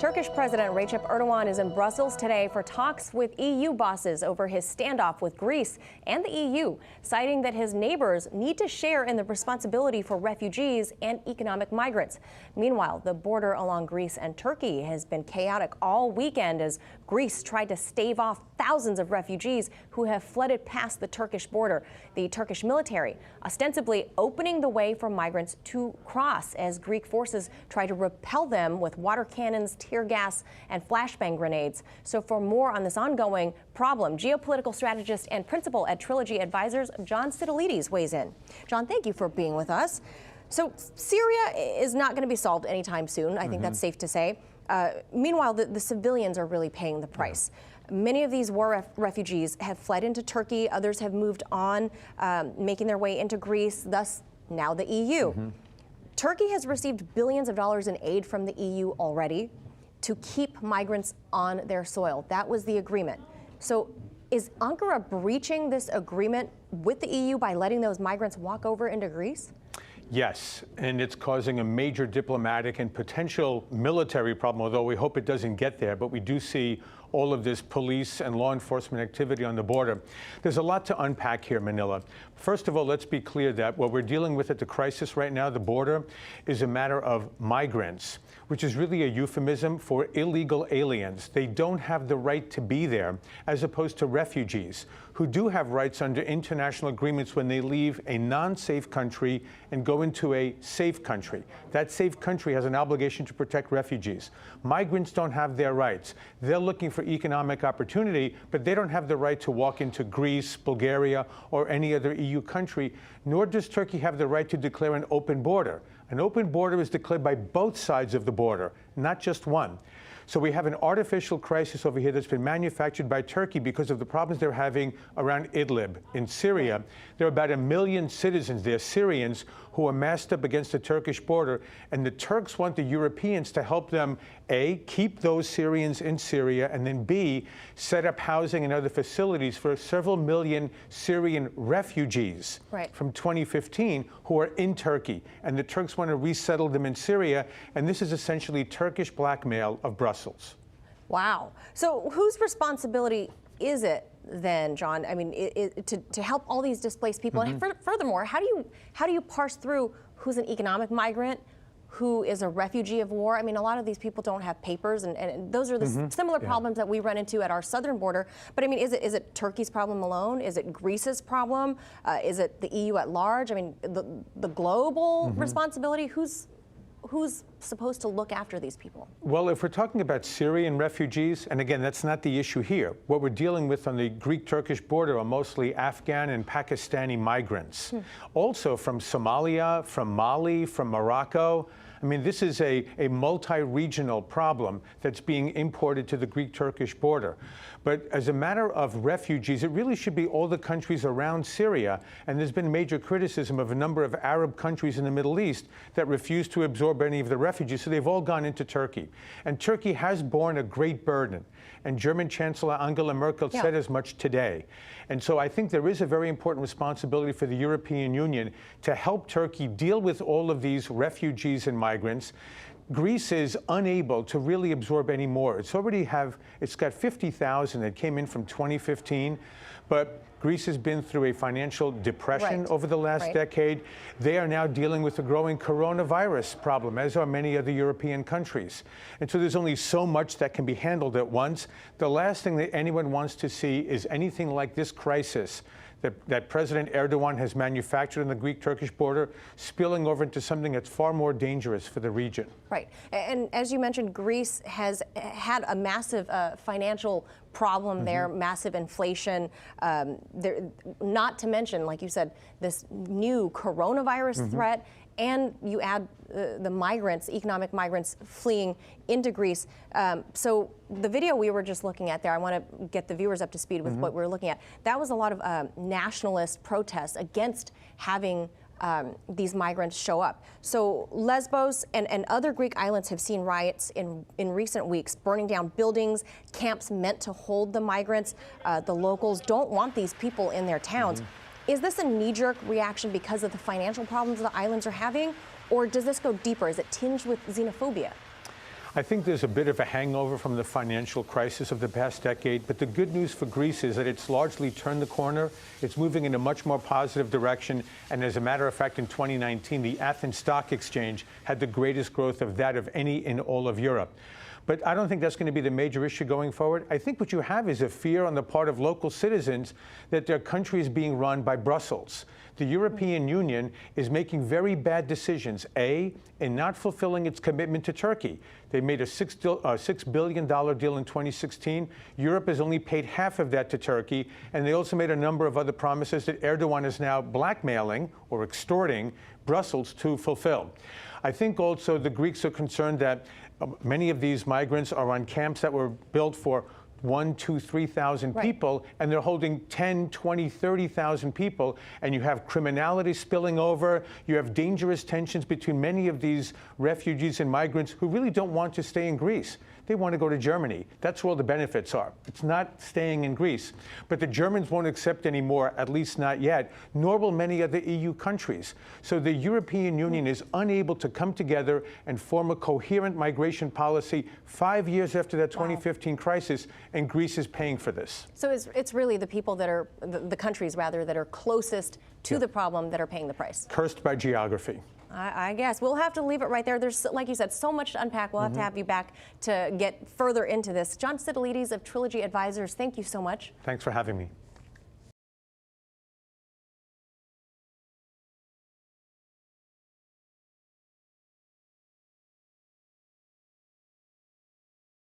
Turkish President Recep Erdogan is in Brussels today for talks with EU bosses over his standoff with Greece and the EU, citing that his neighbors need to share in the responsibility for refugees and economic migrants. Meanwhile, the border along Greece and Turkey has been chaotic all weekend as Greece tried to stave off thousands of refugees who have flooded past the Turkish border. The Turkish military ostensibly opening the way for migrants to cross as Greek forces try to repel them with water cannons, tear gas, and flashbang grenades. So for more on this ongoing problem, geopolitical strategist and principal at Trilogy Advisors, John Sitilides weighs in. John, thank you for being with us. So Syria is not going to be solved anytime soon. I think that's safe to say. Meanwhile, the civilians are really paying the price. Many of these war refugees have fled into Turkey. Others have moved on, making their way into Greece, thus now the EU. Turkey has received billions of dollars in aid from the EU already to keep migrants on their soil. That was the agreement. So is Ankara breaching this agreement with the EU by letting those migrants walk over into Greece? Yes, and it's causing a major diplomatic and potential military problem, although we hope it doesn't get there. But we do see all of this police and law enforcement activity on the border. There's a lot to unpack here, Manila. First of all, let's be clear that what we're dealing with at the crisis right now, the border, is a matter of migrants, which is really a euphemism for illegal aliens. They don't have the right to be there, as opposed to refugees, who do have rights under international agreements when they leave a non-safe country and go into a safe country. That safe country has an obligation to protect refugees. Migrants don't have their rights. They're looking for economic opportunity, but they don't have the right to walk into Greece, Bulgaria, or any other EU country, nor does Turkey have the right to declare an open border. An open border is declared by both sides of the border, not just one. So we have an artificial crisis over here that's been manufactured by Turkey because of the problems they're having around Idlib in Syria. There are about 1 million citizens there, Syrians, who are massed up against the Turkish border. And the Turks want the Europeans to help them, A, keep those Syrians in Syria, and then B, set up housing and other facilities for several million Syrian refugees from 2015 who are in Turkey. And the Turks want to resettle them in Syria. And this is essentially Turkish blackmail of Brussels. Wow. So whose responsibility is it then, John? I mean, to help all these displaced people. And furthermore, how do you parse through who's an economic migrant, who is a refugee of war? I mean, a lot of these people don't have papers, and those are the similar problems that we run into at our southern border. But I mean, is it Turkey's problem alone? Is it Greece's problem? Is it the EU at large? I mean, the global responsibility? Who's supposed to look after these people? Well, if we're talking about Syrian refugees, and again, that's not the issue here. What we're dealing with on the Greek-Turkish border are mostly Afghan and Pakistani migrants. Also from Somalia, from Mali, from Morocco. I mean, this is a multi-regional problem that's being imported to the Greek-Turkish border. But as a matter of refugees, it really should be all the countries around Syria. And there's been major criticism of a number of Arab countries in the Middle East that refuse to absorb any of the refugees. So they've all gone into Turkey. And Turkey has borne a great burden. And German Chancellor Angela Merkel said as much today. And so I think there is a very important responsibility for the European Union to help Turkey deal with all of these refugees and migrants. Greece is unable to really absorb any more. It's got 50,000 that came in from 2015, but Greece has been through a financial depression over the last decade. They are now dealing with a growing coronavirus problem, as are many other European countries. And so there's only so much that can be handled at once. The last thing that anyone wants to see is anything like this crisis that President Erdogan has manufactured on the Greek-Turkish border spilling over into something that's far more dangerous for the region. Right. And as you mentioned, Greece has had a massive financial problem there, massive inflation, not to mention, like you said, this new coronavirus threat. And you add the migrants, economic migrants fleeing into Greece. So the video we were just looking at there, I want to get the viewers up to speed with what we're looking at. That was a lot of nationalist protests against having these migrants show up. So Lesbos and other Greek islands have seen riots in recent weeks, burning down buildings, camps meant to hold the migrants. The locals don't want these people in their towns. Is this a knee-jerk reaction because of the financial problems the islands are having, or does this go deeper? Is it tinged with xenophobia? I think there's a bit of a hangover from the financial crisis of the past decade, but the good news for Greece is that it's largely turned the corner. It's moving in a much more positive direction. And as a matter of fact, in 2019, the Athens Stock Exchange had the greatest growth of that of any in all of Europe. But I don't think that's going to be the major issue going forward. I think what you have is a fear on the part of local citizens that their country is being run by Brussels. The European Union is making very bad decisions, A, in not fulfilling its commitment to Turkey. They made a $6 billion deal in 2016. Europe has only paid half of that to Turkey, and they also made a number of other promises that Erdogan is now blackmailing or extorting Brussels to fulfill. I think also the Greeks are concerned that many of these migrants are on camps that were built for 1,000, 2,000, 3,000 people, and they're holding 10, 20, 30,000 people, and you have criminality spilling over, you have dangerous tensions between many of these refugees and migrants who really don't want to stay in Greece. They want to go to Germany. That's where all the benefits are. It's not staying in Greece. But the Germans won't accept anymore, at least not yet, nor will many other EU countries. So the European Union is unable to come together and form a coherent migration policy 5 years after that 2015 crisis, and Greece is paying for this. So it's really the people that are, the countries rather, that are closest to the problem that are paying the price. Cursed by geography. I guess we'll have to leave it right there. There's, like you said, so much to unpack. We'll have to have you back to get further into this. John Sitilides of Trilogy Advisors, thank you so much. Thanks for having me.